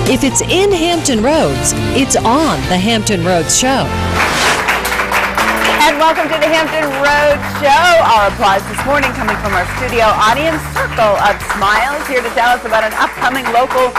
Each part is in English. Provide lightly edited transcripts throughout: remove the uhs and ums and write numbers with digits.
If it's in Hampton Roads, it's on the Hampton Roads Show. And welcome to the Hampton Roads Show. Our applause this morning coming from our studio audience. Circle of Smiles here to tell us about an upcoming local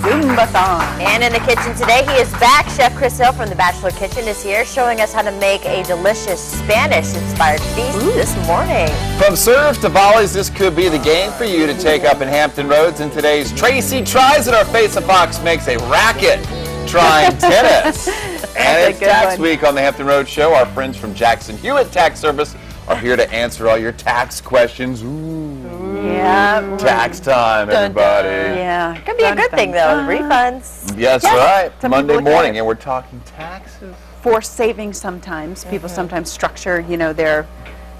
Zumba-thon. And in the kitchen today, he is back. Chef Chris Hill from the Bachelor Kitchen is here showing us how to make a delicious Spanish-inspired feast this morning. From serves to volleys, this could be the game for you to take up in Hampton Roads. And today's Tracy Tries It. Our Face of Fox makes a racket trying tennis. And it's tax week on the Hampton Roads Show. Our friends from Jackson Hewitt Tax Service are here to answer all your tax questions. Yeah. Tax time, everybody. Yeah. Could be a good thing, though. Refunds. Yes, right. Some Monday people look morning, at it. and we're talking taxes. Forced savings sometimes. People sometimes structure, their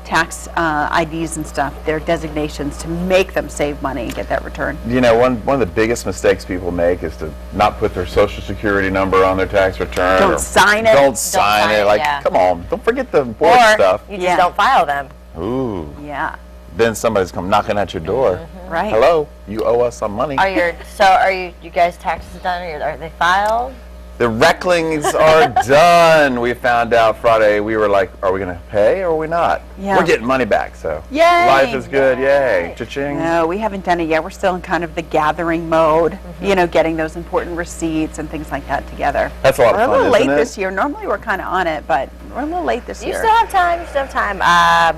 tax IDs and stuff, their designations to make them save money and get that return. You know, one of the biggest mistakes people make is to not put their Social Security number on their tax return. Don't sign it. Don't sign it. Like, come on. Don't forget the important stuff. You just don't file them. Ooh. Yeah. Then somebody's come knocking at your door. Right. Hello, you owe us some money. Are you guys' taxes done? Are they filed? The recklings are done. We found out Friday. We were like, are we going to pay or are we not? Yeah. We're getting money back, so Yay. life is good. Yay. Cha-ching. No, we haven't done it yet. We're still in kind of the gathering mode, getting those important receipts and things like that together. That's a lot of fun, We're a little isn't late it? this year. Normally we're kind of on it, but we're a little late this You year. still have time. You still have time.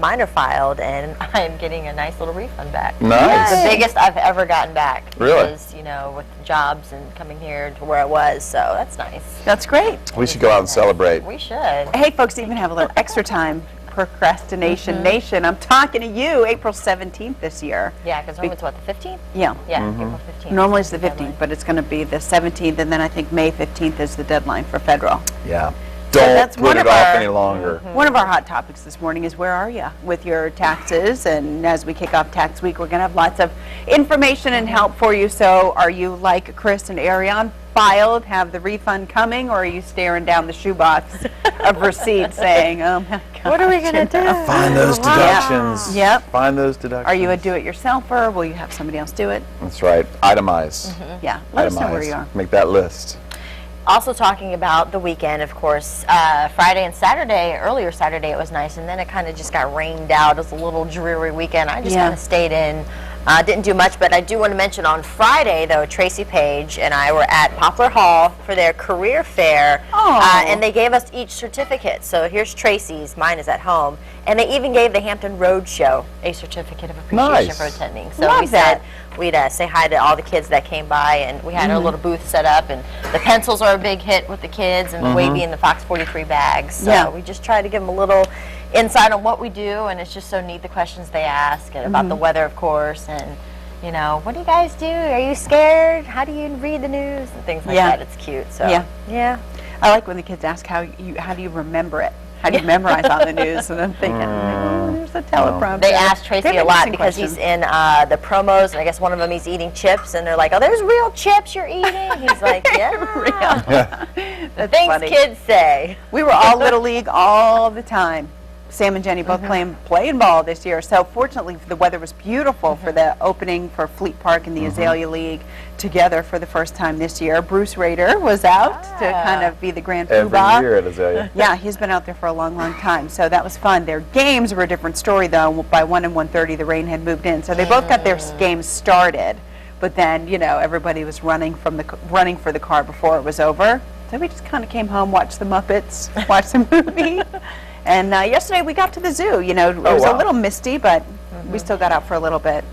Mine are filed, and I'm getting a nice little refund back. Nice. The biggest I've ever gotten back. Really? Because, with jobs and coming here to where I was, so that's nice. That's great. We should go out and celebrate. We should. Hey, folks, even have a little extra time. Procrastination Nation. I'm talking to you April 17th this year. Yeah, because normally it's what, the 15th? Yeah. Yeah, April 15th. Normally it's the 15th, but it's going to be the 17th, and then I think May 15th is the deadline for federal. Yeah. So Don't that's put one it of off our- any longer. One of our hot topics this morning is where are you with your taxes? And as we kick off tax week, we're going to have lots of information and help for you. So are you like Chris and Ariane, filed, have the refund coming, or are you staring down the shoebox of receipts saying, oh my God. What are we going to do? Find those deductions. Yep. Find those deductions. Are you a do-it-yourselfer? Will you have somebody else do it? That's right. Itemize. Yeah. Let us know Itemize. where you are. Make that list. Also talking about the weekend, of course, Friday and Saturday, earlier Saturday it was nice, and then it kind of just got rained out. It was a little dreary weekend. I just kind of stayed in, didn't do much, but I do want to mention on Friday, though, Tracy Page and I were at Poplar Hall for their career fair, and they gave us each certificate. So here's Tracy's, mine is at home, and they even gave the Hampton Roads Show a certificate of appreciation for attending. So we said we'd say hi to all the kids that came by, and we had our little booth set up, and the pencils are a big hit with the kids, and the WAVY and the Fox 43 bags. So we just try to give them a little insight on what we do, and it's just so neat the questions they ask, and about the weather, of course, and what do you guys do? Are you scared? How do you read the news? And things like that. It's cute. So yeah. I like when the kids ask how do you remember it? How do you memorize on the news? And I'm thinking, oh, there's the teleprompter. They ask Tracy a lot because he's in the promos, and I guess one of them he's eating chips, and they're like, "Oh, there's real chips you're eating." He's like, "Yeah." That's Things funny. kids say. We were all Little League all the time. Sam and Jenny both playing ball this year. So fortunately, the weather was beautiful for the opening for Fleet Park and the Azalea League together for the first time this year. Bruce Rader was out to kind of be the grand poobah. Every year at Azalea. Yeah, he's been out there for a long, long time. So that was fun. Their games were a different story, though. By 1 and 1:30, the rain had moved in. So they both got their games started. But then, everybody was running for the car before it was over. So we just kind of came home, watched the Muppets, watched the movie. And yesterday we got to the zoo. It was a little misty, but we still got out for a little bit.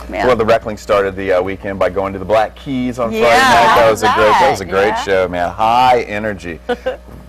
Yeah. Well, the Reckling started the weekend by going to the Black Keys on Friday night. how That was was a great show, man. High energy.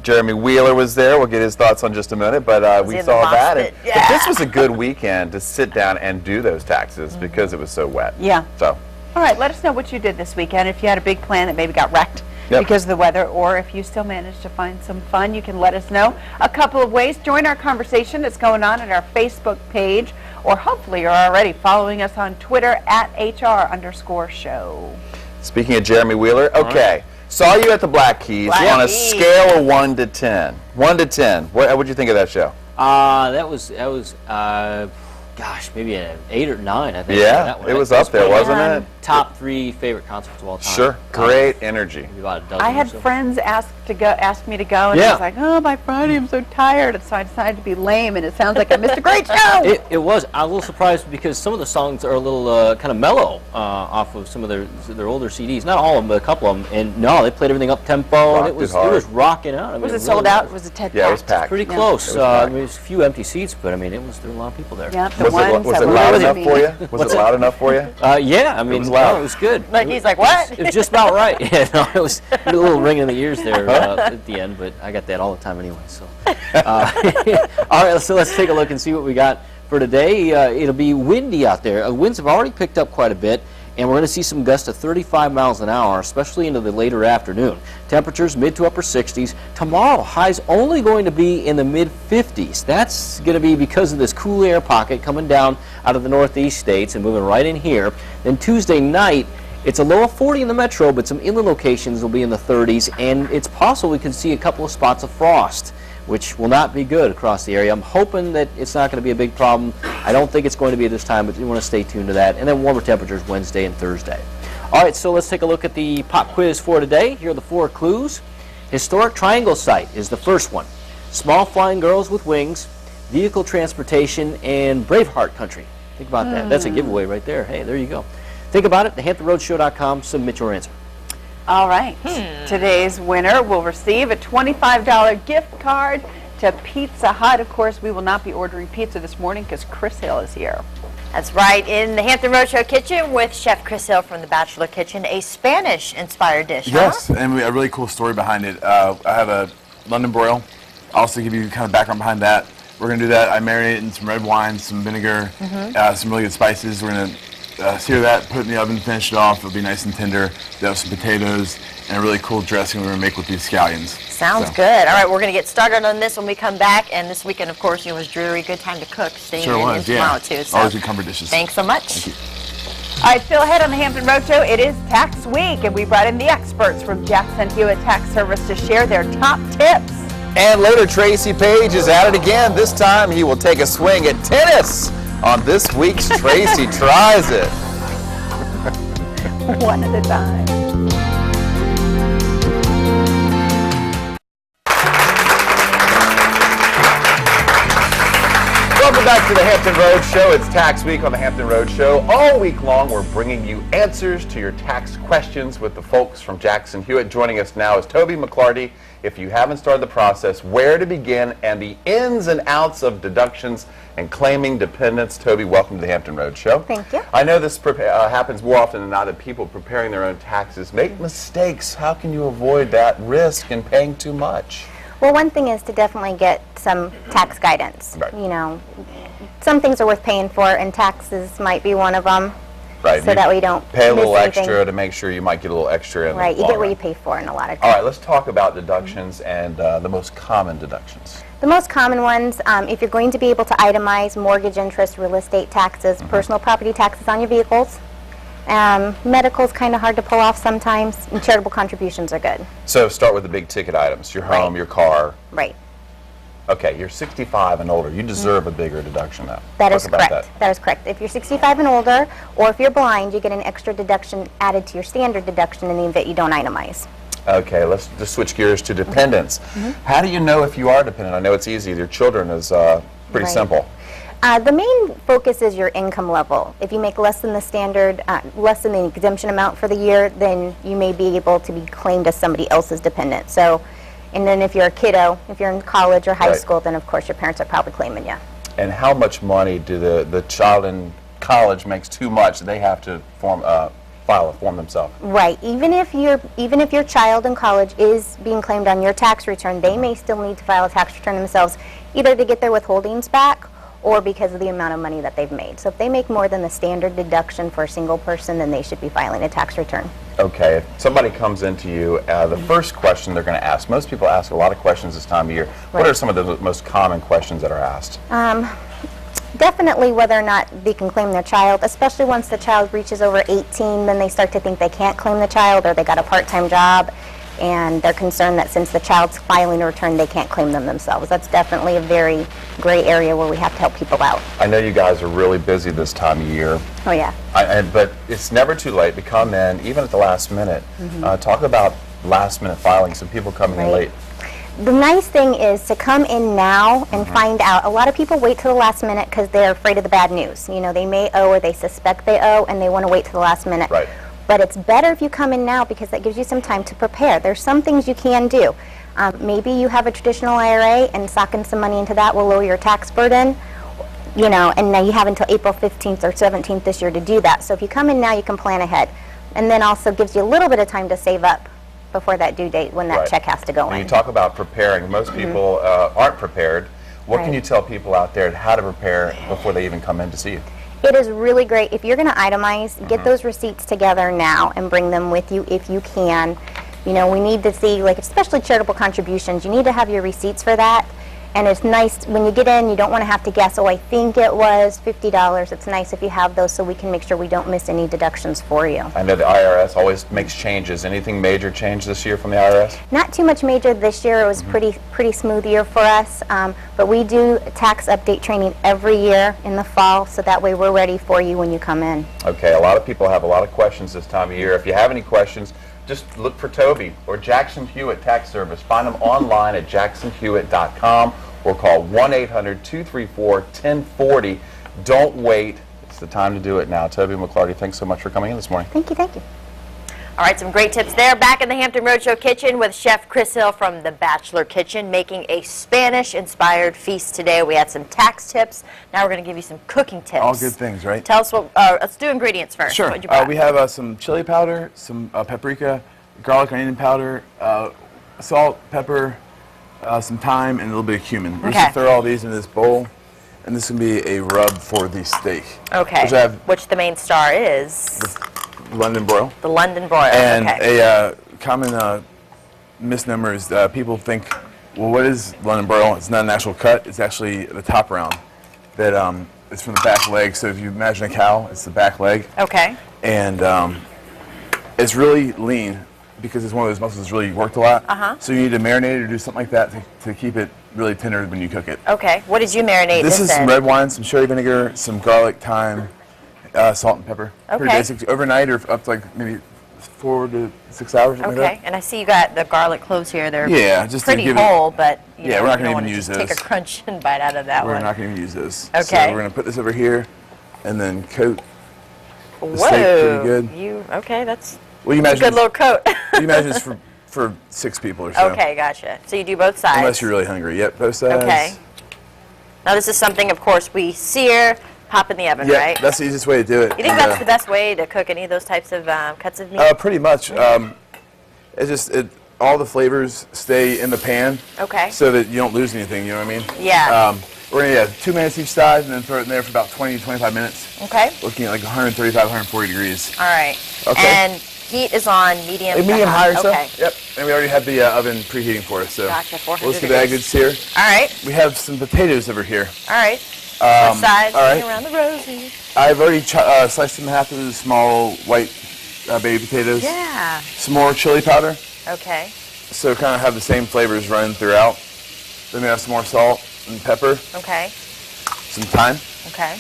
Jeremy Wheeler was there. We'll get his thoughts on just a minute, but we saw that. But this was a good weekend to sit down and do those taxes because it was so wet. Yeah. So. All right, let us know what you did this weekend. If you had a big plan that maybe got wrecked because of the weather, or if you still managed to find some fun, you can let us know. A couple of ways. Join our conversation that's going on at our Facebook page, or hopefully you're already following us on Twitter at @HR_show. Speaking of Jeremy Wheeler, okay. Saw you at the Black Keys on a scale of 1 to 10. 1 to 10. What would you think of that show? That was gosh, maybe an 8 or 9, I think. Yeah, it was up there, wasn't it? top 3 favorite concerts of all time. Sure, great energy. Maybe about a dozen I had or so. friends ask me to go, and I was like, oh, by Friday I'm so tired, and so I decided to be lame, and it sounds like I missed a great show. It was. I was a little surprised because some of the songs are a little kind of mellow off of some of their older CDs. Not all of them, but a couple of them. And no, they played everything up tempo, and it was rocking out. I mean, Was it sold out? Was it packed? Yeah, it was packed. Pretty close. I mean, there's a few empty seats, but I mean, there were a lot of people there. Yeah, Was it loud enough for you? Was it loud enough for you? Yeah, I mean, It was loud. no, it was good. Like he's like, what? It was just about right. Yeah, no, it was a little ring in the ears there at the end, but I got that all the time anyway. So, all right, so let's take a look and see what we got for today. It'll be windy out there. Winds have already picked up quite a bit, and we're going to see some gusts of 35 miles an hour, especially into the later afternoon. Temperatures mid to upper 60s. Tomorrow, highs only going to be in the mid 50s. That's going to be because of this cool air pocket coming down out of the northeast states and moving right in here. Then Tuesday night, it's a low of 40 in the metro, but some inland locations will be in the 30s, and it's possible we could see a couple of spots of frost, which will not be good across the area. I'm hoping that it's not going to be a big problem. I don't think it's going to be this time, but you want to stay tuned to that. And then warmer temperatures Wednesday and Thursday. All right, so let's take a look at the pop quiz for today. Here are the 4 clues. Historic Triangle Site is the first one. Small Flying Girls with Wings, Vehicle Transportation, and Braveheart Country. Think about that. That's a giveaway right there. Hey, there you go. Think about it, thehamptonroadshow.com. Submit your answer. All right. Today's winner will receive a $25 gift card to Pizza Hut. Of course, we will not be ordering pizza this morning because Chris Hill is here. That's right, in the Hampton Roadshow kitchen with Chef Chris Hill from the Bachelor Kitchen, a Spanish-inspired dish. Yes, and a really cool story behind it. I have a London broil. I'll also give you kind of background behind that. We're going to do that. I marinate it in some red wine, some vinegar, some really good spices. We're going to sear that, put it in the oven, finish it off. It'll be nice and tender. We'll have some potatoes and a really cool dressing we're going to make with these scallions. Sounds good. All right, we're going to get started on this when we come back. And this weekend, of course, it was dreary. Good time to cook. Staying Sure in was, tomorrow, too. So always good comfort dishes. thanks so much. Thank you. All right, still ahead on the Hampton Roadshow, it is tax week, and we brought in the experts from Jackson Hewitt Tax Service to share their top tips. And later, Tracy Page is at it again. This time, he will take a swing at tennis on this week's Tracy Tries It. One at a time. Welcome back to the Hampton Road Show. It's Tax Week on the Hampton Road Show. All week long, we're bringing you answers to your tax questions with the folks from Jackson Hewitt. Joining us now is Toby McClarty. If you haven't started the process, where to begin and the ins and outs of deductions and claiming dependents. Toby, welcome to the Hampton Road Show. Thank you. I know this happens more often than not that people preparing their own taxes make mistakes. How can you avoid that risk and paying too much? Well, one thing is to definitely get some tax guidance. Right. You know, some things are worth paying for, and taxes might be one of them. Right. So that way you don't pay a little miss anything. extra to make sure you might get a little extra in Right, the you long get what run. you pay for in a lot of All times. right, let's talk about deductions and the most common deductions. The most common ones, if you're going to be able to itemize mortgage interest, real estate taxes, personal property taxes on your vehicles, medical is kind of hard to pull off sometimes, and charitable contributions are good. So start with the big ticket items, your home, your car. Right. Okay, you're 65 and older. You deserve a bigger deduction now. That is Talk about correct. That is correct. If you're 65 and older, or if you're blind, you get an extra deduction added to your standard deduction in the event you don't itemize. Okay, let's just switch gears to dependents. How do you know if you are dependent? I know it's easy. Your children is pretty Right. simple. The main focus is your income level. If you make less than the standard, less than the exemption amount for the year, then you may be able to be claimed as somebody else's dependent. So, and then if you're a kiddo, if you're in college or high Right. school, then of course your parents are probably claiming you. And how much money do the child in college makes too much? They have to file a form themselves. Right. Even if your child in college is being claimed on your tax return, they may still need to file a tax return themselves, either to get their withholdings back or because of the amount of money that they've made. So if they make more than the standard deduction for a single person, then they should be filing a tax return. Okay, if somebody comes into you, the first question they're going to ask, most people ask a lot of questions this time of year. What Right. are some of the most common questions that are asked? Definitely whether or not they can claim their child, especially once the child reaches over 18, then they start to think they can't claim the child or they got a part-time job. and they're concerned that since the child's filing a return, they can't claim them themselves. That's definitely a very gray area where we have to help people out. I know you guys are really busy this time of year. Oh, yeah. But it's never too late to come in, even at the last minute. Talk about last minute filing, some people coming in late. The nice thing is to come in now and find out. A lot of people wait till the last minute because they're afraid of the bad news. You know, they may owe or they suspect they owe, and they want to wait till the last minute. Right. But it's better if you come in now because that gives you some time to prepare. There's some things you can do. Maybe you have a traditional IRA and socking some money into that will lower your tax burden. You know, and now you have until April 15th or 17th this year to do that. So if you come in now, you can plan ahead. And then also gives you a little bit of time to save up before that due date when that check has to go in. When you talk about preparing, most people aren't prepared. What can you tell people out there how to prepare before they even come in to see you? It is really great. If you're going to itemize, get those receipts together now and bring them with you if you can. You know, we need to see, like, especially charitable contributions, you need to have your receipts for that. And it's nice when you get in, you don't want to have to guess, oh, I think it was $50. It's nice if you have those so we can make sure we don't miss any deductions for you. I know the IRS always makes changes. Anything major change this year from the IRS? Not too much major this year. It was pretty smooth year for us. But we do tax update training every year in the fall, so that way we're ready for you when you come in. Okay, a lot of people have a lot of questions this time of year. If you have any questions, just look for Toby or Jackson Hewitt Tax Service. Find them online at jacksonhewitt.com or call 1-800-234-1040. Don't wait. It's the time to do it now. Toby McClarty, thanks so much for coming in this morning. Thank you, thank you. All right, some great tips there. Back in the Hampton Roadshow kitchen with Chef Chris Hill from the Bachelor Kitchen, making a Spanish-inspired feast today. We had some tax tips. Now we're going to give you some cooking tips. All good things, right? Tell us what. Let's do ingredients first. Sure. What'd you brought? We have some chili powder, some paprika, garlic and onion powder, salt, pepper, some thyme, and a little bit of cumin. We're just going to throw all these in this bowl, and this can be a rub for the steak. Okay. Which the main star is? London broil. The London broil. And a common misnomer is people think, well, what is London broil? It's not an actual cut. It's actually the top round. That it's from the back leg. So if you imagine a cow, it's the back leg. Okay. And it's really lean because it's one of those muscles that's really worked a lot. So you need to marinate it or do something like that to keep it really tender when you cook it. Okay. What did you marinate this is in? Some red wine, some sherry vinegar, some garlic, thyme, salt and pepper. Okay. Pretty basic. Overnight or up to like maybe 4 to 6 hours. Okay. Like that. And I see you got the garlic cloves here. They're just pretty to give whole, but you know, we're not you going don't to even want use to those. take a crunch and bite out of that one. We're not going to use this. Okay. So we're going to put this over here and then coat the Whoa. steak pretty good. Okay, that's Well, you a imagine good little coat. you imagine it's for 6 people or so. Okay, gotcha. So you do both sides. Unless you're really hungry. Yep, both sides. Okay. Now this is something, of course, we sear, pop in the oven, right? Yeah, that's the easiest way to do it. You think that's the best way to cook any of those types of cuts of meat? Pretty much. It's just all the flavors stay in the pan. Okay. So that you don't lose anything. You know what I mean? Yeah. We're gonna 2 minutes each side, and then throw it in there for about 20 to 25 minutes. Okay. Looking at like 135, 140 degrees. All right. Okay. And heat is on medium. Medium high or so. Okay. Yep. And we already have the oven preheating for us. So Gotcha. 400 let's give that a good sear. All right. We have some potatoes over here. All right. What size? all right. Around the rosy. I've already sliced them in half of the small white baby potatoes. Yeah. Some more chili powder. Okay. So kind of have the same flavors running throughout. Then we have some more salt and pepper. Okay. Some thyme. Okay.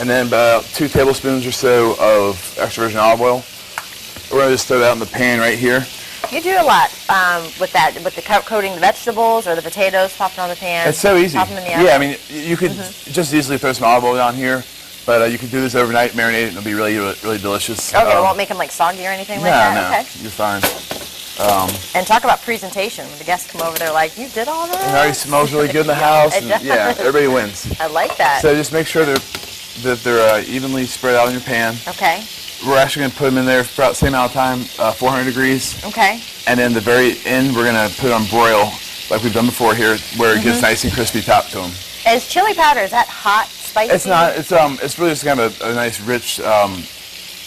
And then about 2 tablespoons or so of extra virgin olive oil. We're going to just throw that in the pan right here. You do a lot with that, with the coating the vegetables or the potatoes, popping on the pan. It's so easy. Pop them in the oven. Yeah, I mean, you could just easily throw some olive oil on here, but you could do this overnight, marinate it, and it'll be really, really delicious. Okay, it won't make them like soggy or anything like that? No, Okay. you're fine. And talk about presentation. When the guests come over, they're like, you did all that? It already smells really good in the house. It And, does. yeah, everybody wins. I like that. So just make sure that they're evenly spread out in your pan. Okay. We're actually going to put them in there for about the same amount of time, 400 degrees. Okay. And then the very end, we're going to put on broil, like we've done before here, where it gets nice and crispy top to them. Is chili powder, is that hot, spicy? It's not. It's really just kind of a nice, rich,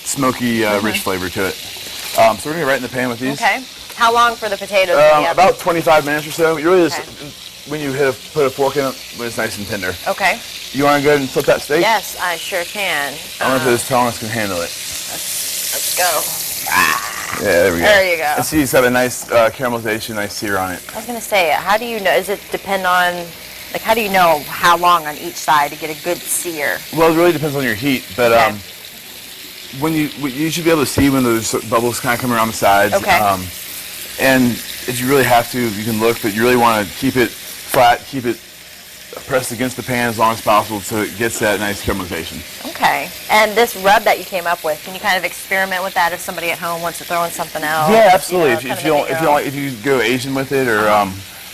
smoky, rich flavor to it. So we're going to get right in the pan with these. Okay. How long for the potatoes? in the oven? About 25 minutes or so. You really just, when you put a fork in it, when it's nice and tender. Okay. You want to go ahead and flip that steak? Yes, I sure can. I wonder if this Thomas can handle it. Let's go. there we go. There you go. And see, it's got a nice caramelization, nice sear on it. I was going to say, how do you know? Does it depend on, like, how do you know how long on each side to get a good sear? Well, it really depends on your heat, but Okay. when you should be able to see when those bubbles kind of come around the sides. Okay. And if you really have to, you can look, but you really want to keep it flat, keep it pressed against the pan as long as possible so it gets that nice caramelization. Okay. And this rub that you came up with, can you kind of experiment with that if somebody at home wants to throw in something else? Yeah, absolutely. You know, If you go Asian with it, or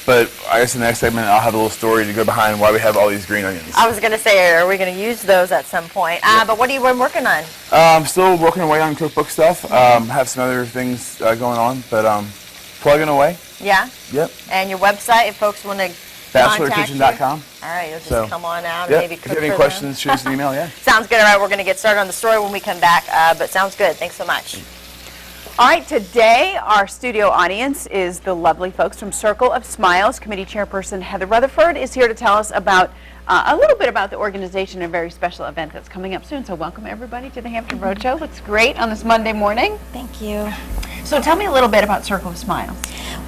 but I guess in the next segment I'll have a little story to go behind why we have all these green onions. I was going to say, are we going to use those at some point? But what have you been working on? I'm still working away on cookbook stuff. Have some other things going on, but plugging away. Yeah? Yep. And your website, if folks want to BachelorKitchen.com. All right, you'll just So, come on out and Yeah. maybe If cook you have any for questions, shoot us an email. Yeah. them. Sounds good. All right, we're going to get started on the story when we come back, but sounds good. Thanks so much. All right, today our studio audience is the lovely folks from Circle of Smiles. Committee Chairperson Heather Rutherford is here to tell us about a little bit about the organization and a very special event that's coming up soon. So welcome everybody to the Hampton Roadshow. Looks great on this Monday morning. Thank you. So tell me a little bit about Circle of Smiles.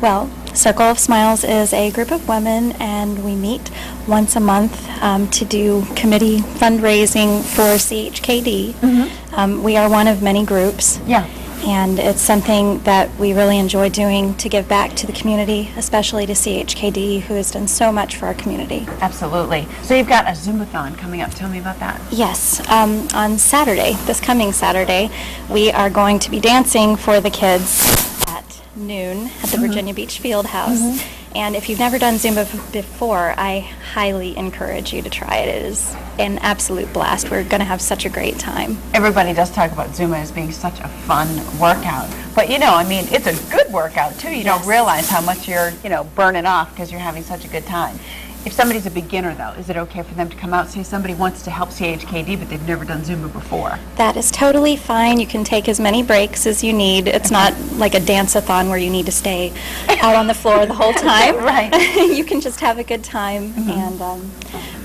Well, Circle of Smiles is a group of women, and we meet once a month to do committee fundraising for CHKD. We are one of many groups. Yeah. And it's something that we really enjoy doing to give back to the community, especially to CHKD, who has done so much for our community. Absolutely. So you've got a Zumbathon coming up. Tell me about that. Yes, on Saturday, this coming Saturday, we are going to be dancing for the kids at noon at the Virginia Beach Field House. And if you've never done Zumba before, I highly encourage you to try it. It is an absolute blast. We're going to have such a great time. Everybody does talk about Zumba as being such a fun workout. But, you know, I mean, it's a good workout, too. You don't realize how much you're, you know, burning off because you're having such a good time. If somebody's a beginner, though, is it okay for them to come out? Say somebody wants to help CHKD, but they've never done Zumba before. That is totally fine. You can take as many breaks as you need. It's not like a dance-a-thon where you need to stay out on the floor the whole time. Right. You can just have a good time, and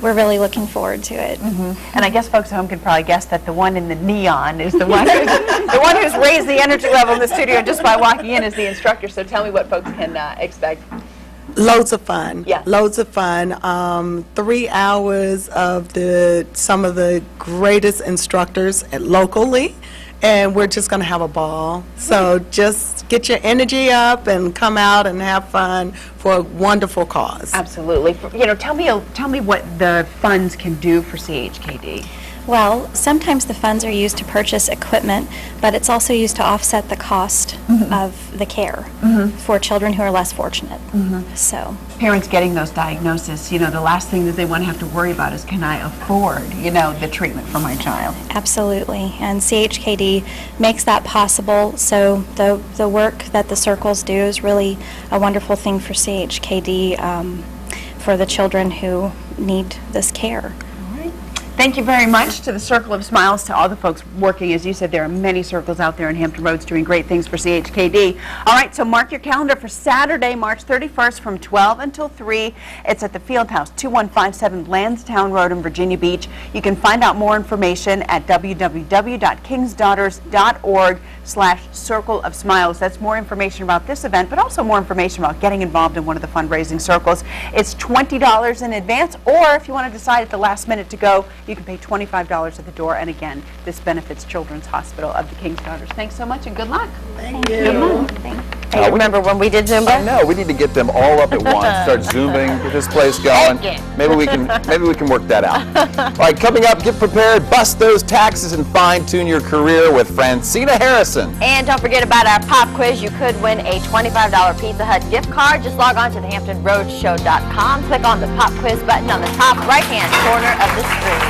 we're really looking forward to it. And I guess folks at home can probably guess that the one in the neon is the one who's raised the energy level in the studio just by walking in as the instructor. So tell me what folks can expect. Loads of fun. Yeah. Loads of fun. 3 hours of some of the greatest instructors locally, and we're just going to have a ball. So just get your energy up and come out and have fun for a wonderful cause. Absolutely. You know, tell me what the funds can do for CHKD. Well, sometimes the funds are used to purchase equipment, but it's also used to offset the cost of the care for children who are less fortunate. So, Parents getting those diagnoses, you know, the last thing that they want to have to worry about is, can I afford, you know, the treatment for my child? absolutely, and CHKD makes that possible. So the work that the circles do is really a wonderful thing for CHKD, for the children who need this care. Thank you very much to the Circle of Smiles, to all the folks working. As you said, there are many circles out there in Hampton Roads doing great things for CHKD. All right, so mark your calendar for Saturday, March 31st from 12 until 3. It's at the Field House, 2157 Lansdowne Road in Virginia Beach. You can find out more information at www.kingsdaughters.org/Circle of Smiles. That's more information about this event, but also more information about getting involved in one of the fundraising circles. It's $20 in advance, or if you want to decide at the last minute to go, you can pay $25 at the door. And again, this benefits Children's Hospital of the King's Daughters. Thanks so much and good luck. Thank you. Good luck. Hey, you remember when we did Zumba? I know, we need to get them all up at once, start zooming, get this place going. Maybe we can work that out. All right, coming up, get prepared, bust those taxes and fine-tune your career with Francina Harrison. And don't forget about our pop quiz. You could win a $25 Pizza Hut gift card. Just log on to thehamptonroadshow.com. Click on the pop quiz button on the top right-hand corner of the screen.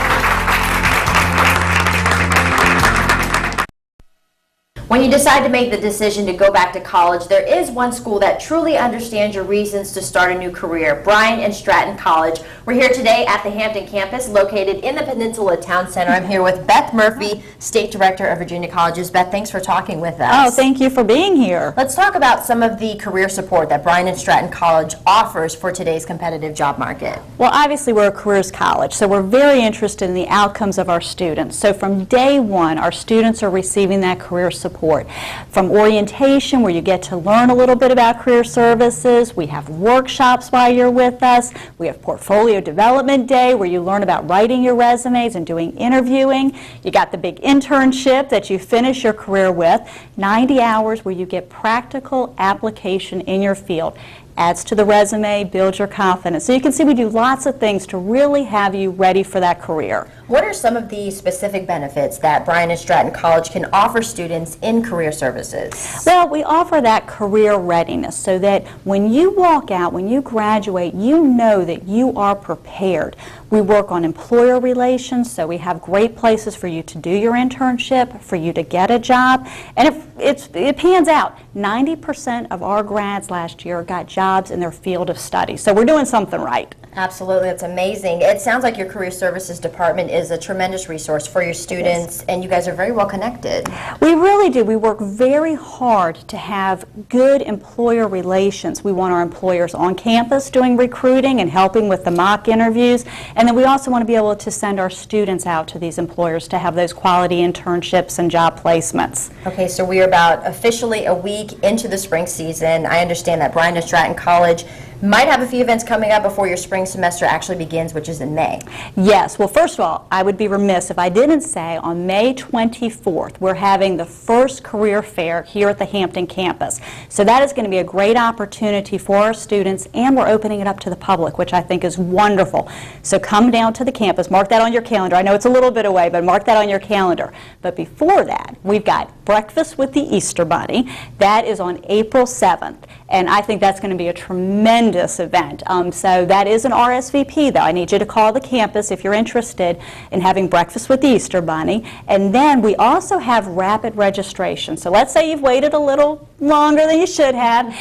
When you decide to make the decision to go back to college, there is one school that truly understands your reasons to start a new career, Bryan and Stratton College. We're here today at the Hampton campus, located in the Peninsula Town Center. I'm here with Beth Murphy, State Director of Virginia Colleges. Beth, thanks for talking with us. Oh, thank you for being here. Let's talk about some of the career support that Bryan and Stratton College offers for today's competitive job market. Well, obviously we're a careers college, so we're very interested in the outcomes of our students. So from day one, our students are receiving that career support. support. From orientation, where you get to learn a little bit about career services, we have workshops while you're with us, we have portfolio development day where you learn about writing your resumes and doing interviewing. You got the big internship that you finish your career with, 90 hours where you get practical application in your field. Adds to the resume, builds your confidence. So you can see we do lots of things to really have you ready for that career. What are some of the specific benefits that Bryan and Stratton College can offer students in career services? Well, we offer that career readiness so that when you walk out, when you graduate, you know that you are prepared. We work on employer relations, so we have great places for you to do your internship, for you to get a job. And if it pans out, 90% of our grads last year got jobs in their field of study. So we're doing something right. Absolutely, that's amazing. It sounds like your career services department is a tremendous resource for your students, and you guys are very well connected. We really do. We work very hard to have good employer relations. We want our employers on campus doing recruiting and helping with the mock interviews, and then we also want to be able to send our students out to these employers to have those quality internships and job placements. Okay, so we are about officially a week into the spring season. I understand that Bryan and Stratton College might have a few events coming up before your spring semester actually begins, which is in May. Yes. Well, first of all, I would be remiss if I didn't say on May 24th, we're having the first career fair here at the Hampton campus. So that is going to be a great opportunity for our students, and we're opening it up to the public, which I think is wonderful. So come down to the campus. Mark that on your calendar. I know it's a little bit away, but mark that on your calendar. But before that, we've got Breakfast with the Easter Bunny. That is on April 7th. And I think that's going to be a tremendous event. So that is an RSVP, though. I need you to call the campus if you're interested in having breakfast with the Easter Bunny. And then we also have rapid registration. So let's say you've waited a little longer than you should have,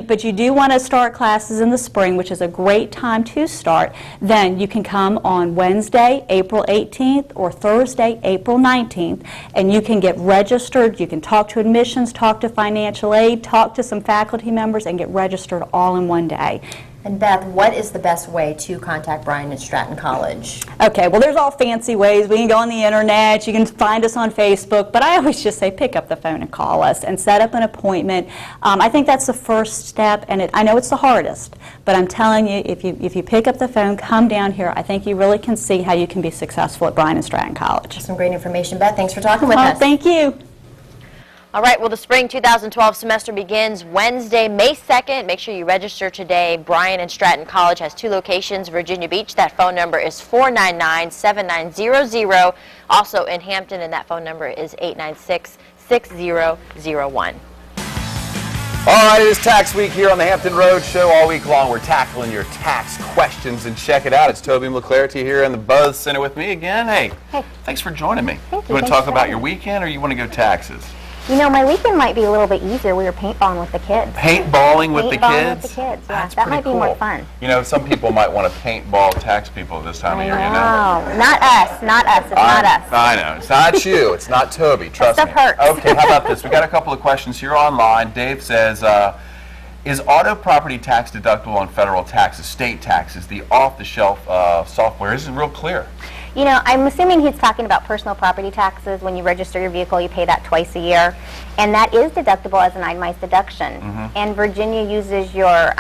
but you do want to start classes in the spring, which is a great time to start. Then you can come on Wednesday, April 18th, or Thursday, April 19th, and you can get registered. You can talk to admissions, talk to financial aid, talk to some faculty members, and get registered all in one day. And Beth, what is the best way to contact Bryan and Stratton College? Okay, well, there's all fancy ways. We can go on the internet, you can find us on Facebook, but I always just say pick up the phone and call us and set up an appointment. I think that's the first step, and I know it's the hardest, but I'm telling you, if you pick up the phone, come down here, I think you really can see how you can be successful at Bryan and Stratton College. Some great information, Beth. Thanks for talking with us. Thank you. All right, well, the spring 2012 semester begins Wednesday, May 2nd. Make sure you register today. Bryan and Stratton College has 2 locations, Virginia Beach. That phone number is 499-7900. Also in Hampton, and that phone number is 896-6001. All right, it is tax week here on the Hampton Road Show. All week long, we're tackling your tax questions, and check it out. It's Toby McClarty here in the Buzz Center with me again. Hey, thanks for joining me. Thank you. You want to talk about your weekend, or you want to go taxes? You know, my weekend might be a little bit easier. We were paintballing with the kids. Paintballing with the kids? With the kids, yeah. That's that might pretty be more cool. fun. You know, some people might want to paintball tax people this time of year, you know? Not us. Not us. It's not us. I know. It's not you. It's not Toby. Trust me. Stuff hurts. Okay, how about this? We got a couple of questions here online. Dave says, is auto property tax deductible on federal taxes, state taxes, the off-the-shelf software? This is real clear. You know, I'm assuming he's talking about personal property taxes. When you register your vehicle, you pay that twice a year. And that is deductible as an itemized deduction. And Virginia uses your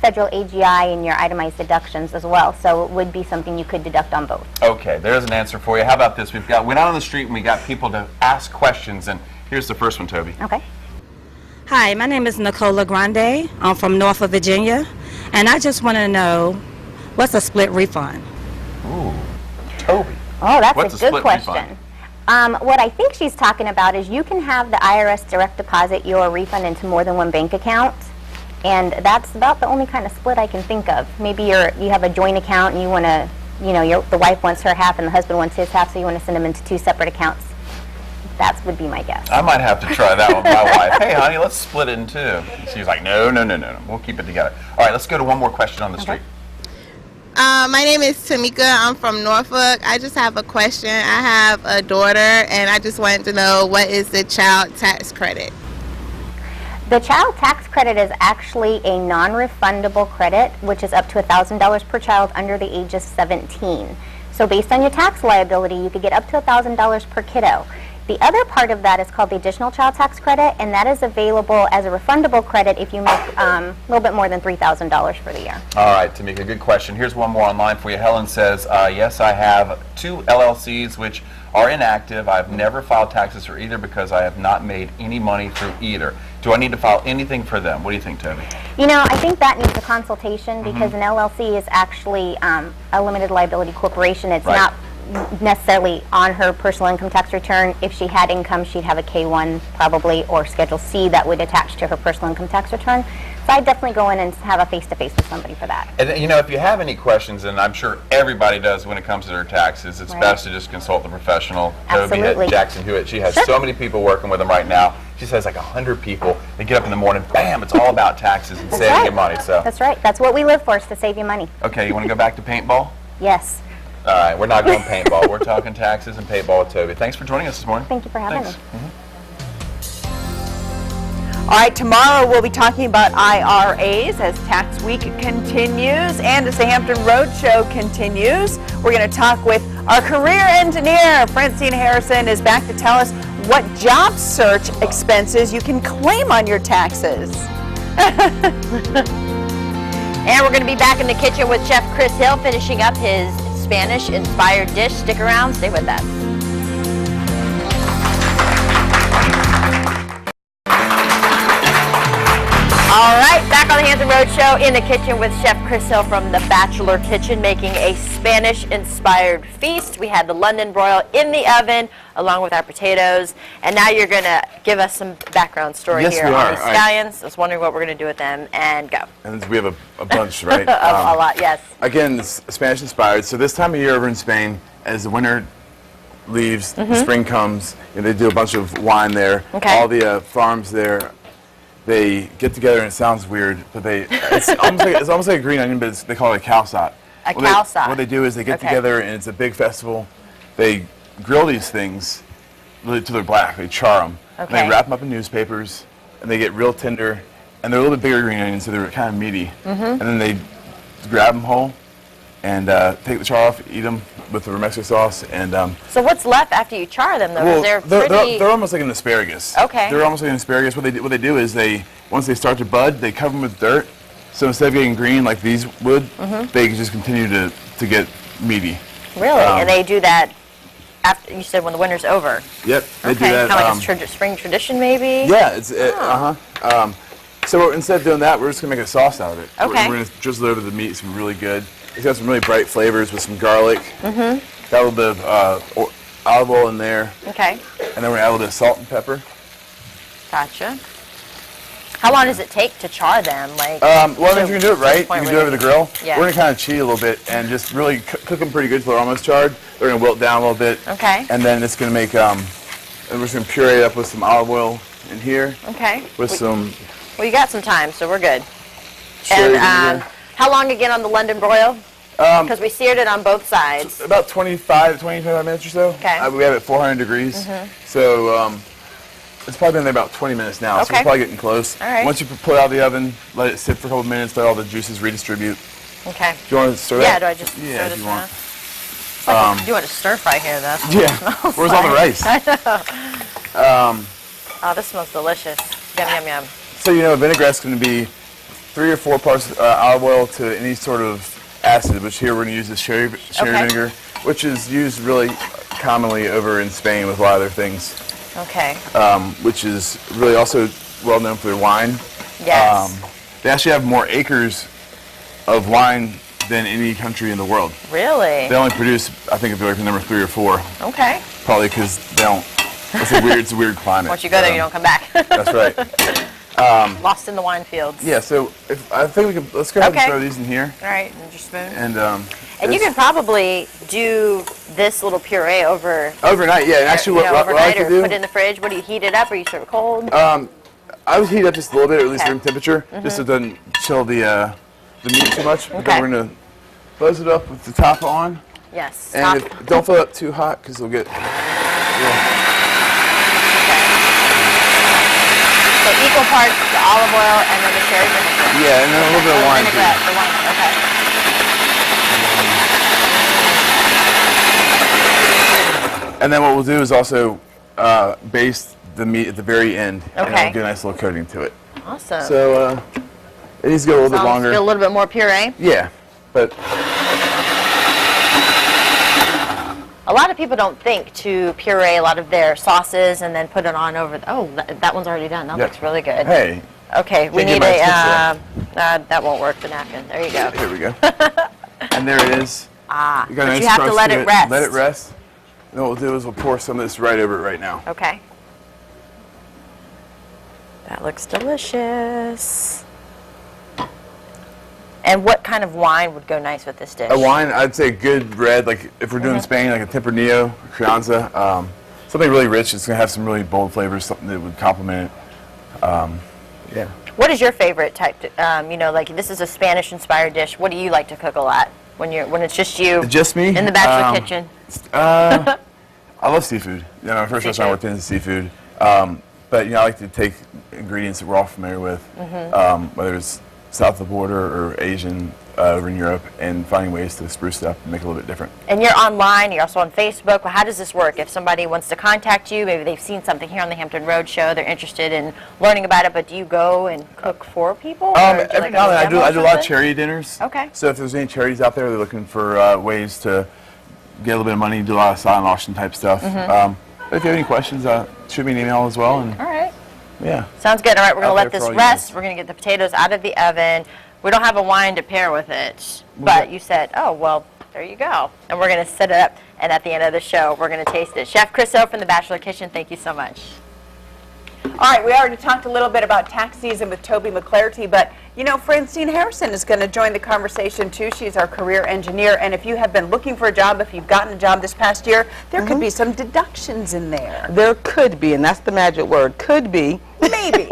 federal AGI and your itemized deductions as well. So it would be something you could deduct on both. Okay, there's an answer for you. How about this? Went out on the street and we got people to ask questions. And here's the first one, Toby. Okay. Hi, my name is Nicola Grande. I'm from Norfolk, Virginia. And I just want to know, what's a split refund? Ooh. Toby. Oh, that's What's a good question. What I think she's talking about is you can have the IRS direct deposit your refund into more than one bank account, and that's about the only kind of split I can think of. Maybe you have a joint account and you want to, you know, the wife wants her half and the husband wants his half, so you want to send them into 2 separate accounts. That would be my guess. I might have to try that with my wife. Hey, honey, let's split it in 2. She's like, no. We'll keep it together. All right, let's go to one more question on the street. My name is Tamika. I'm from Norfolk. I just have a question. I have a daughter, and I just wanted to know, what is the child tax credit? The child tax credit is actually a non-refundable credit, which is up to $1,000 per child under the age of 17. So based on your tax liability, you could get up to $1,000 per kiddo. The other part of that is called the additional child tax credit, and that is available as a refundable credit if you make a little bit more than $3,000 for the year. All right, Tamika, good question. Here's one more online for you. Helen says, yes, I have 2 LLCs which are inactive. I've never filed taxes for either because I have not made any money through either. Do I need to file anything for them? What do you think, Toby? You know, I think that needs a consultation because an LLC is actually a limited liability corporation. It's not necessarily on her personal income tax return. If she had income, she'd have a K-1 probably, or Schedule C that would attach to her personal income tax return. So I'd definitely go in and have a face-to-face with somebody for that. And you know, if you have any questions, and I'm sure everybody does when it comes to their taxes, it's best to just consult the professional. Toby at Jackson Hewitt, she has so many people working with them right now. She says like 100 people. They get up in the morning, bam, it's all about taxes and saving you money. So that's right. That's what we live for, is to save you money. Okay, you want to go back to paintball? Yes. All right, we're not going paintball. We're talking taxes and paintball with Toby. Thanks for joining us this morning. Thank you for having me. All right, tomorrow we'll be talking about IRAs as tax week continues and as the Hampton Roadshow continues. We're going to talk with our career engineer. Francine Harrison is back to tell us what job search expenses you can claim on your taxes. And we're going to be back in the kitchen with Chef Chris Hill finishing up his Spanish-inspired dish. Stick around, stay with us. All right, back on the Hampton Roadshow in the kitchen with Chef Chris Hill from the Bachelor Kitchen making a Spanish-inspired feast. We had the London broil in the oven along with our potatoes, and now you're going to give us some background story here on these scallions. I was wondering what we're going to do with them, and go. And we have a bunch, right? A lot, yes. Again, it's Spanish-inspired. So this time of year over in Spain, as the winter leaves, the spring comes, and they do a bunch of wine there. Okay. All the farms there, they get together, and it sounds weird, but it's almost like a green onion, but they call it a calçot. A calçot. What they do is they get together, and it's a big festival. They grill these things really till they're black. They char them. And they wrap them up in newspapers, and they get real tender, and they're a little bit bigger green onions, so they're kind of meaty. And then they grab them whole and take the char off, eat them with the Mexican sauce. And so what's left after you char them, though? Well, they're almost like an asparagus. Okay. They're almost like an asparagus. What they do is once they start to bud, they cover them with dirt. So instead of getting green like these would, they just continue to get meaty. Really? And they do that after, you said, when the winter's over? Yep, they do that. Kind of like a spring tradition, maybe? Yeah, it's so instead of doing that, we're just gonna make a sauce out of it. Okay. We're gonna drizzle it over the meat. It's really good. It's got some really bright flavors with some garlic. Got a little bit of olive oil in there. Okay. And then we're gonna add a little bit of salt and pepper. Gotcha. How long does it take to char them? Like, well, if you can do it right, you can do it over the grill. Yeah. We're gonna kind of cheat a little bit and just really cook them pretty good till they're almost charred. They're gonna wilt down a little bit. Okay. And then it's gonna make and we're just gonna puree it up with some olive oil in here. Okay. With some. Well, you got some time, so we're good. Sherry And how long again on the London broil? Because we seared it on both sides. About 25 minutes or so. Okay. We have it at 400 degrees. So it's probably been there about 20 minutes now. So we're probably getting close. All right. Once you pull it out of the oven, let it sit for a couple minutes, let all the juices redistribute. Okay. Do you want to stir Yeah, that? do I just stir if this you want. around? You want to stir fry here, though. Yeah. Where's all the rice? I know. Oh, this smells delicious. Yum, yum, yum. So vinaigrette's going to be 3 or 4 parts olive oil to any sort of acid, which here we're going to use this cherry vinegar, which is used really commonly over in Spain with a lot of their things. Okay. Which is really also well known for their wine. Yes. They actually have more acres of wine than any country in the world. Really? They only produce, I think, like number 3 or 4. Okay. Probably because they don't. It's a weird climate. Once you go there, you don't come back. That's right. Lost in the wine fields. Yeah. So I think we can. Let's go ahead and throw these in here. All right. And your spoon. And you can probably do this little puree overnight. Yeah. And actually, what I like to do. Put it in the fridge. What do you heat it up, or you serve it cold? I would heat it up just a little bit, or at least room temperature, just so it doesn't chill the meat too much. But then we're gonna buzz it up with the top on. Yes. And don't fill it up too hot because it'll get. So equal parts the olive oil and then the cherry vinegar. Yeah, and then a little bit of wine too. The wine. Okay. And then what we'll do is also baste the meat at the very end, and Okay. it'll get a nice little coating to it. Awesome. So it needs to go a little bit longer. Get a little bit more puree. Yeah, but A lot of people don't think to puree a lot of their sauces and then put it on over. That one's already done. That looks really good. Hey. Okay, we need a. That won't work. The napkin. There you go. Here we go. And there it is. Ah, You got a but nice you have to crust let it rest. Let it rest. And what we'll do is we'll pour some of this right over it right now. Okay. That looks delicious. And what kind of wine would go nice with this dish? A wine, I'd say good red, like if we're doing Spain, like a Tempranillo, Crianza, something really rich. It's going to have some really bold flavors, something that would complement it. Yeah. What is your favorite type? Like this is a Spanish-inspired dish. What do you like to cook a lot when it's just you? Just me? In the bachelor kitchen. I love seafood. My first restaurant I worked in is seafood. But I like to take ingredients that we're all familiar with, whether it's south of the border or Asian over in Europe, and finding ways to spruce it up and make it a little bit different. And you're online, you're also on Facebook. Well, how does this work? If somebody wants to contact you, maybe they've seen something here on the Hampton Road Show, they're interested in learning about it, but do you go and cook for people? Every now and then I do a lot of charity dinners. Okay. So if there's any charities out there, they're looking for ways to get a little bit of money, do a lot of silent auction type stuff. But if you have any questions, shoot me an email as well. And all right. Yeah. Sounds good. All right, we're going to let there this for all you rest. guys. We're going to get the potatoes out of the oven. We don't have a wine to pair with it, but you said, oh, well, there you go. And we're going to set it up, and at the end of the show, we're going to taste it. Chef Chris O from the Bachelor Kitchen, thank you so much. All right, we already talked a little bit about tax season with Toby McClarty, but Francine Harrison is going to join the conversation too. She's our career engineer, and if you have been looking for a job, if you've gotten a job this past year, there could be some deductions in there. There could be, and that's the magic word, could be. Maybe.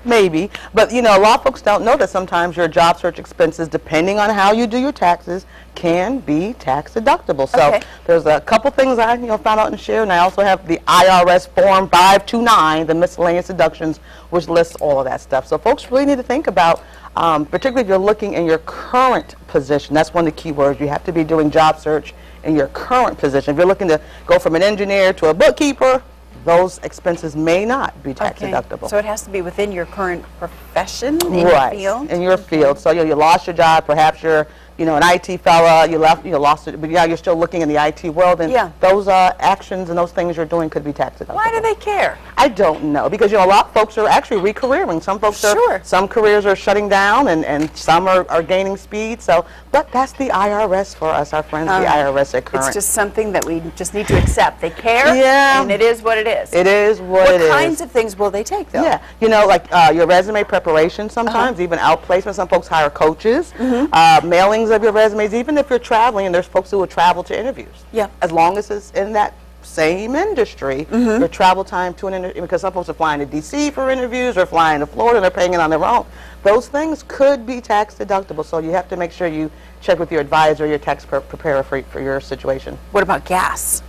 Maybe, but a lot of folks don't know that sometimes your job search expenses, depending on how you do your taxes, can be tax deductible. So there's a couple things I found out and shared, and I also have the IRS Form 529, the miscellaneous deductions, which lists all of that stuff. So folks really need to think about, particularly if you're looking in your current position. That's one of the key words. You have to be doing job search in your current position. If you're looking to go from an engineer to a bookkeeper, those expenses may not be tax deductible. So it has to be within your current profession, in your field? In your field. So you lost your job, perhaps you're an IT fella, you lost it, but you're still looking in the IT world, and those actions and those things you're doing could be tax deductible. Why do they care? I don't know, because a lot of folks are actually re-careering. Some folks some careers are shutting down, and some are gaining speed. So, but that's the IRS for us, our friends, the IRS at current. It's just something that we just need to accept. They care, and it is what it is. It is what it is. What kinds of things will they take, though? Yeah, like your resume preparation sometimes, even outplacement. Some folks hire coaches, mailings of your resumes, even if you're traveling, and there's folks who will travel to interviews. Yeah. As long as it's in that same industry, your travel time to an interview, because some folks are flying to D.C. for interviews or flying to Florida and they're paying it on their own. Those things could be tax deductible, so you have to make sure you check with your advisor or your tax preparer for your situation. What about gas?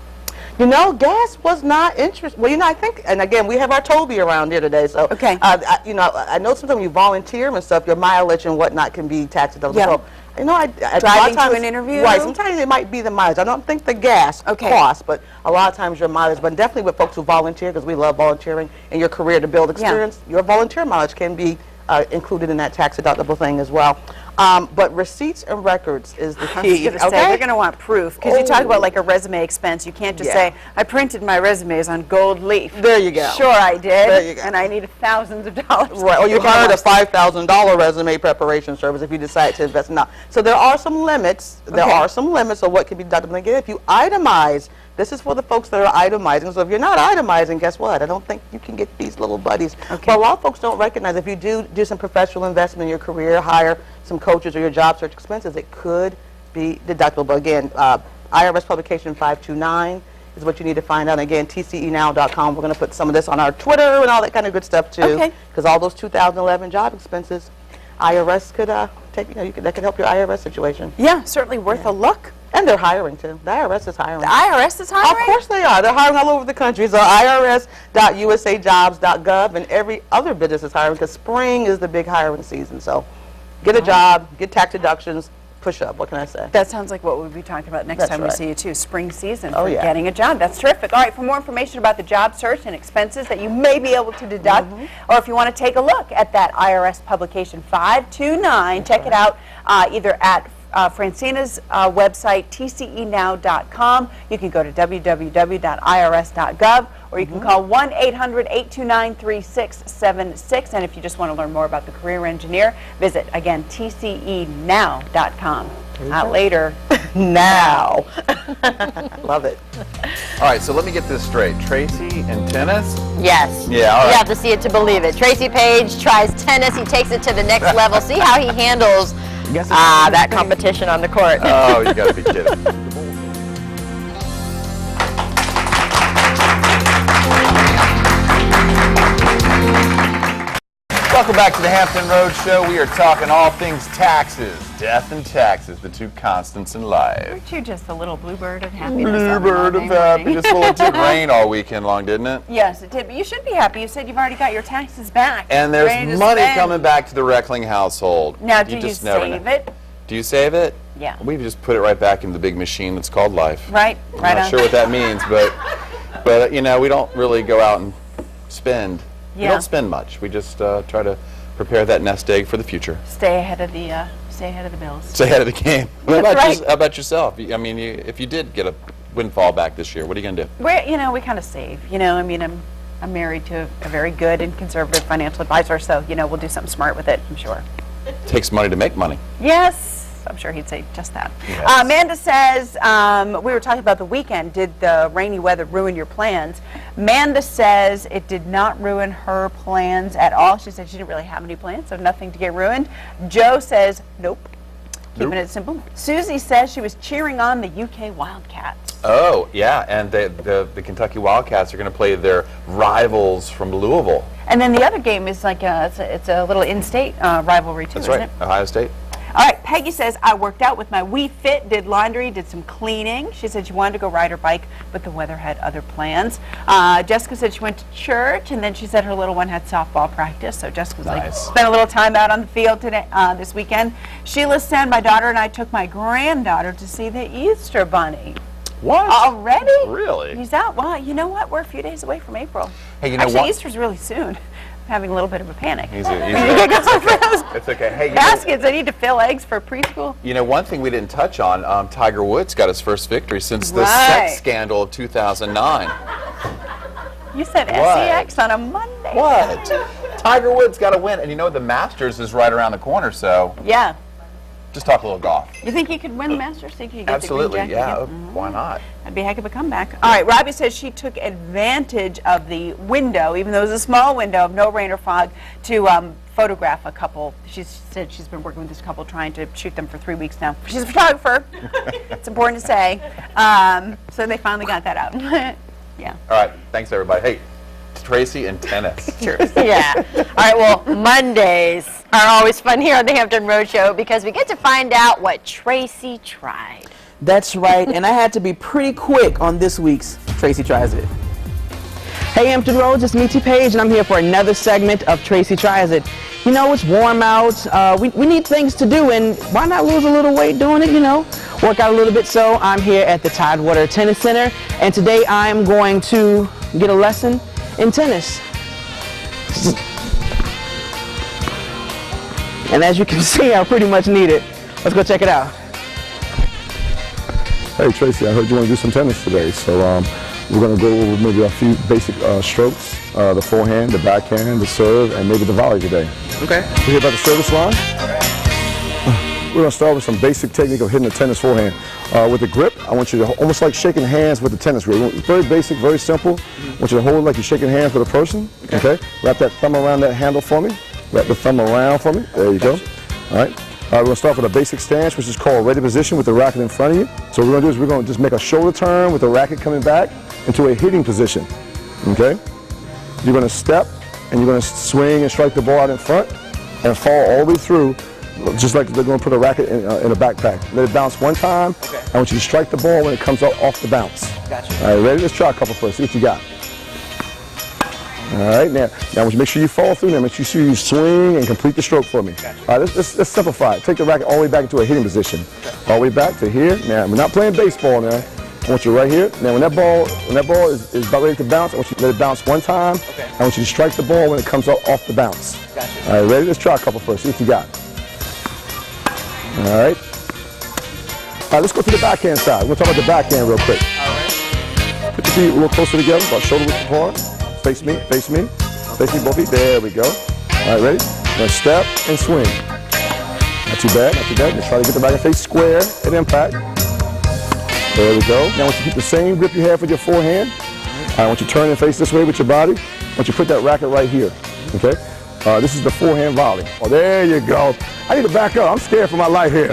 Gas was not interesting. Well, I think, and again, we have our Toby around here today, so I know sometimes when you volunteer and stuff, your mileage and whatnot can be tax deductible. Yeah. So, driving to an interview? Right, sometimes it might be the mileage. I don't think the gas costs, but a lot of times your mileage, but definitely with folks who volunteer, because we love volunteering in your career to build experience, your volunteer mileage can be included in that tax deductible thing as well. But receipts and records is the key. I was going to say, they're going to want proof, because you talk about like a resume expense. You can't just say, I printed my resumes on gold leaf. There you go. Sure, I did. There you go. And I needed thousands of dollars. Right, or you hired a $5,000 resume preparation service if you decide to invest in that. So there are some limits. There are some limits of what can be deductible. Again, if you itemize, this is for the folks that are itemizing. So if you're not itemizing, guess what? I don't think you can get these little buddies. But a lot of folks don't recognize if you do some professional investment in your career, hire some coaches or your job search expenses, it could be deductible. But again, IRS publication 529 is what you need to find out. Again, tcenow.com. We're going to put some of this on our Twitter and all that kind of good stuff too. Because all those 2011 job expenses, IRS could take. That could help your IRS situation. Yeah, certainly worth a look. And they're hiring too. The IRS is hiring. The IRS is hiring? Of course they are. They're hiring all over the country. So irs.usajobs.gov, and every other business is hiring, because spring is the big hiring season. So get a job, get tax deductions, push-up. What can I say? That sounds like what we'll be talking about next That's time we right. see you too. Spring season Oh, for yeah. getting a job. That's terrific. All right, for more information about the job search and expenses that you may be able to deduct, or if you want to take a look at that IRS publication 529, check it out either at Francina's website, tcenow.com. You can go to www.irs.gov, or you can call 1-800-829-3676. And if you just want to learn more about the career engineer, visit, again, tcenow.com. Not later. Now. Love it. All right, so let me get this straight. Tracy and tennis? Yes. Yeah, all right. You have to see it to believe it. Tracy Page tries tennis. He takes it to the next level. See how he handles that competition on the court. Oh, you got to be kidding. Welcome back to the Hampton Road Show. We are talking all things taxes, death and taxes, the two constants in life. Aren't you just a little bluebird of happiness? Bluebird of happiness. Well, it did rain all weekend long, didn't it? Yes, it did. But you should be happy. You said you've already got your taxes back. And Ready there's to money spend. coming back to the Reckling household. Now, do you just never save know. it? Do you save it? Yeah. We just put it right back in the big machine that's called life. Right. I'm Right not on. sure what that means, but you know, we don't really go out and spend. We Yeah. don't spend much. We just try to prepare that nest egg for the future. Stay ahead of the bills. Stay ahead of the game. What That's about right. how about yourself? I mean, if you did get a windfall back this year, what are you going to do? We kind of save. I mean, I'm married to a very good and conservative financial advisor, so we'll do something smart with it, I'm sure. It takes money to make money. Yes, I'm sure he'd say just that. Yes. Amanda says, we were talking about the weekend. Did the rainy weather ruin your plans? Amanda says it did not ruin her plans at all. She said she didn't really have any plans, so nothing to get ruined. Joe says, nope. Keeping it simple. Susie says she was cheering on the UK Wildcats. Oh, yeah, and the Kentucky Wildcats are going to play their rivals from Louisville. And then the other game is like it's a little in-state rivalry too, That's isn't right, it? Ohio State. All right, Peggy says, I worked out with my Wii Fit, did laundry, did some cleaning. She said she wanted to go ride her bike, but the weather had other plans. Jessica said she went to church, and then she said her little one had softball practice, so Jessica's like, spent a little time out on the field today, this weekend. Sheila said, my daughter and I took my granddaughter to see the Easter Bunny. What? Already? Really? He's out. Well, you know what? We're a few days away from April. Hey, you know Actually, what? Easter's really soon. I'm having a little bit of a panic. It's okay. It's okay. Hey, Baskets, I need to fill eggs for preschool. You know, one thing we didn't touch on, Tiger Woods got his first victory since the Right. sex scandal of 2009. You said What? SEX on a Monday. What? Tiger Woods got a win, and you know the Masters is right around the corner, so Yeah. just talk a little golf. You think he could win the Masters? Think he could get Absolutely, the green jacket yeah. again? Why not? That'd be a heck of a comeback. All right, Robbie says she took advantage of the window, even though it was a small window of no rain or fog, to photograph a couple. She said she's been working with this couple trying to shoot them for 3 weeks now. She's a photographer. It's important to say. So they finally got that out. Yeah. All right, thanks everybody. Hey, Tracy and tennis. Sure. Yeah. All right, well, Mondays are always fun here on the Hampton Road Show because we get to find out what Tracy tried. That's right, and I had to be pretty quick on this week's Tracy Tries It. Hey Hampton Roads, it's me, T. Page, and I'm here for another segment of Tracy Tries It. You know, it's warm out, we need things to do, and why not lose a little weight doing it, work out a little bit. So I'm here at the Tidewater Tennis Center, and today I'm going to get a lesson in tennis. And as you can see, I pretty much need it. Let's go check it out. Hey Tracy, I heard you want to do some tennis today, so we're going to go over maybe a few basic strokes, the forehand, the backhand, the serve, and maybe the volley today. Okay. You hear about the service line? We're going to start with some basic technique of hitting the tennis forehand. With the grip, I want you to almost like shaking hands with the tennis grip. Very basic, very simple. I want you to hold it like you're shaking hands with a person. Okay. Wrap that thumb around that handle for me. Wrap the thumb around for me. There you go. All right. We're going to start with a basic stance, which is called ready position with the racket in front of you. So what we're going to do is we're going to just make a shoulder turn with the racket coming back into a hitting position. Okay? You're going to step, and you're going to swing and strike the ball out in front and fall all the way through, just like they're going to put a racket in a backpack. Let it bounce one time. Okay. I want you to strike the ball when it comes off the bounce. Gotcha. All right, ready? Let's try a couple first. See what you got. All right, now make sure you follow through. Now make sure you swing and complete the stroke for me. All right, let's simplify it. Take the racket all the way back into a hitting position. All the way back to here. Now we're not playing baseball now. I want you right here. Now when that ball is about ready to bounce, I want you to let it bounce one time. Okay. I want you to strike the ball when it comes off the bounce. Gotcha. All right, ready? Let's try a couple first. See what you got. All right. All right, let's go to the backhand side. We're going to talk about the backhand real quick. All right. Put your feet a little closer together, about shoulder width apart. Face me, face me. Face me, both feet. There we go. All right, ready? Now step and swing. Not too bad, not too bad. Let's try to get the back and face square at impact. There we go. Now I want you to keep the same grip you have with your forehand. I want you to turn and face this way with your body. I want you to put that racket right here. Okay? This is the forehand volley. Oh, there you go. I need to back up. I'm scared for my life here.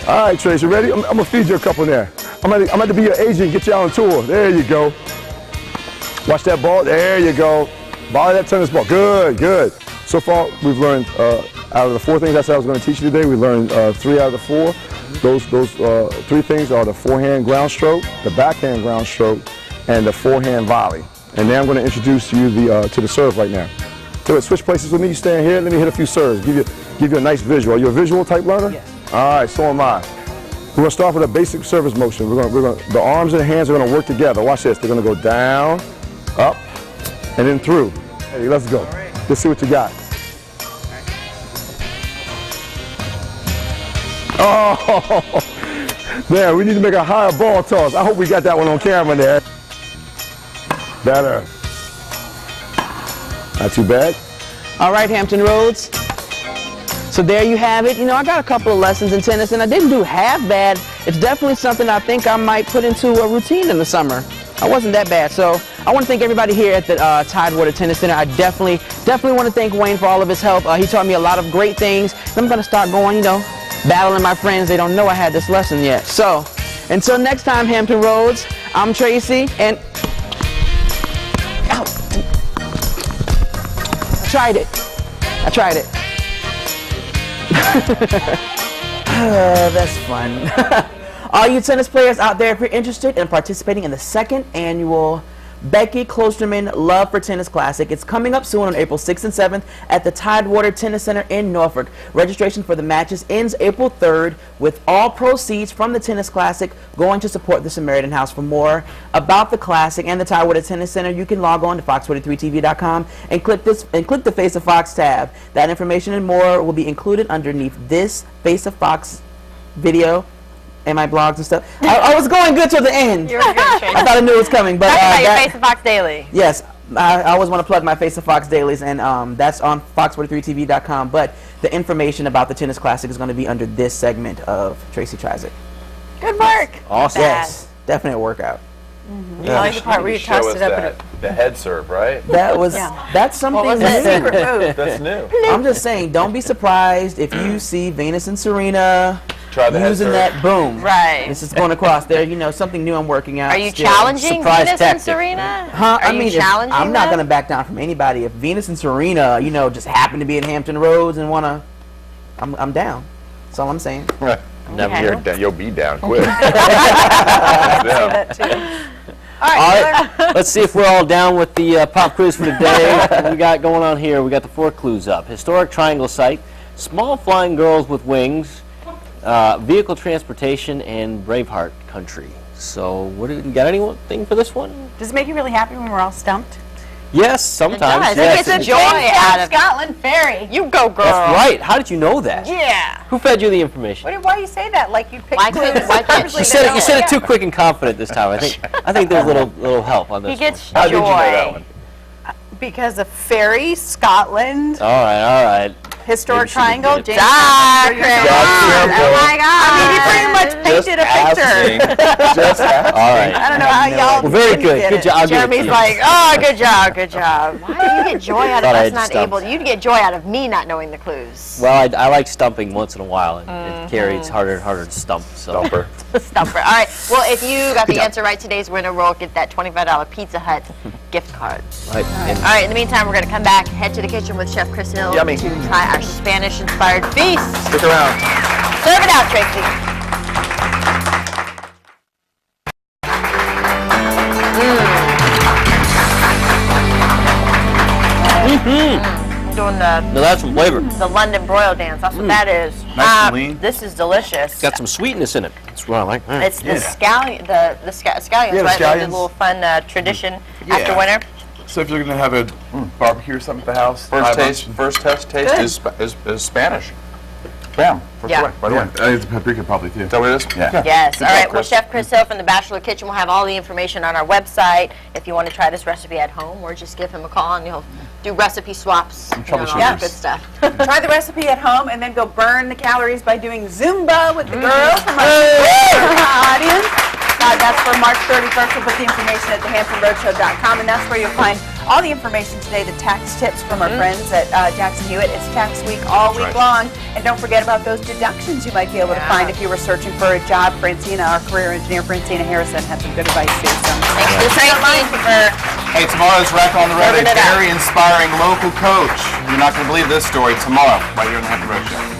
All right, Trace, you ready? I'm going to feed you a couple there. I'm going to be your agent and get you out on tour. There you go. Watch that ball. There you go. Volley that tennis ball. Good, good. So far, we've learned out of the 4 things I said I was going to teach you today, we learned 3 out of the 4. Those 3 things are the forehand ground stroke, the backhand ground stroke, and the forehand volley. And now I'm going to introduce you to the serve right now. So switch places with me. You stand here. Let me hit a few serves. Give you a nice visual. Are you a visual type learner? Yes. All right. So am I. We're going to start with a basic service motion. The arms and the hands are going to work together. Watch this. They're going to go down, up, and then through. Hey, let's go. Let's see what you got. Oh, man, we need to make a higher ball toss. I hope we got that one on camera there. Better. Not too bad. All right, Hampton Roads. So there you have it. You know, I got a couple of lessons in tennis, and I didn't do half bad. It's definitely something I think I might put into a routine in the summer. I wasn't that bad. So I want to thank everybody here at the Tidewater Tennis Center. I definitely want to thank Wayne for all of his help. He taught me a lot of great things. I'm going to start going, you know, battling my friends. They don't know I had this lesson yet. So until next time, Hampton Roads, I'm Tracy, and ow. I tried it. That's fun. All you tennis players out there, if you're interested in participating in the 2nd annual Becky Klosterman Love for Tennis Classic, it's coming up soon on April 6th and 7th at the Tidewater Tennis Center in Norfolk. Registration for the matches ends April 3rd, with all proceeds from the Tennis Classic going to support the Samaritan House. For more about the Classic and the Tidewater Tennis Center, you can log on to fox43tv.com and click the Face of Fox tab. That information and more will be included underneath this Face of Fox video and my blogs and stuff. I was going good till the end. You were good, Tracy. I thought I knew it was coming. But talk about your Face of Fox Daily. Yes, I always want to plug my Face of Fox dailies, and that's on fox43tv.com. But the information about the Tennis Classic is going to be under this segment of Tracy Tries It. Good work. Awesome. Yes, definite workout. Mm-hmm. I like the part where you tossed it up. The head serve, right? That was that's something. What was that secret move? That's new. I'm just saying, don't be surprised if you see Venus and Serena Try the using that boom. Right. This is going across there. You know, something new I'm working out. Are you still. Challenging Surprise Venus tactic. and Serena? Huh? Are you challenging I'm not them? going to back down from anybody. If Venus and Serena, you know, just happen to be in Hampton Roads and want to, I'm down. That's all I'm saying. Right. Okay. You're down. You'll be down quick. All right, Let's see if we're all down with the pop quiz for today. What we got going on here? We got the 4 clues up. Historic triangle site, small flying girls with wings, vehicle transportation, and Braveheart country. So, you got anything for this one? Does it make you really happy when we're all stumped? Yes, sometimes. It does. Yes. It gets a joy out of Scotland Ferry. You go, girl. That's right. How did you know that? Yeah. Who fed you the information? Why do you say that? Like you picked Why clues. can't You said it too quick and confident this time. I think there's a little help on this. He gets How joy. did you know that one? Because of ferry, Scotland, All right. historic Maybe she didn't triangle, get it. James. Oh my God! I mean, he pretty much painted a picture. Just asking. All right. I don't know how y'all. Well, very didn't good. get Good it. job. I'll give it to Jeremy's you. like, oh, good job. Why do you get joy out of Thought I us had not stumped. able? You'd get joy out of me not knowing the clues. Well, I like stumping once in a while, and Carrie, it's harder and harder to stump. So. Stumper. Stumper. All right. Well, if you got the answer right, today's winner will get that $25 Pizza Hut gift card. Right. All right. In the meantime, we're going to come back, head to the kitchen with Chef Chris Hill Yummy. to try our Spanish-inspired feast. Stick around. Serve it out, Tracy. I'm doing Now that's some flavor. the London broil dance. That's what that is. Nice and lean. This is delicious. Got some sweetness in it. That's what I like. It's the scallions, scallions, the right? Like a scallions. little fun tradition after winter. So if you're going to have a barbecue or something at the house, First taste is Spanish. Bam. First Yeah. away, right away. I think it's paprika probably too. Is that what it is? Yeah. Yes. Good All job, right. Well, Chris. Chef Chris Hill from the Bachelor Kitchen will have all the information on our website if you want to try this recipe at home, or just give him a call and he'll do recipe swaps and all that good stuff. Try the recipe at home and then go burn the calories by doing Zumba with the girls from our audience. That's for March 31st. We'll put the information at thehamptonroadshow.com, and that's where you'll find all the information today, the tax tips from our friends at Jackson Hewitt. It's tax week all week long. And don't forget about those deductions you might be able to find if you were searching for a job. Francina, our career engineer, Francina Harrison, had some good advice too. So Thanks for Hey, tomorrow's Rack on the Road, a very inspiring local coach. You're not going to believe this story tomorrow, right here on the Hampton Road Show.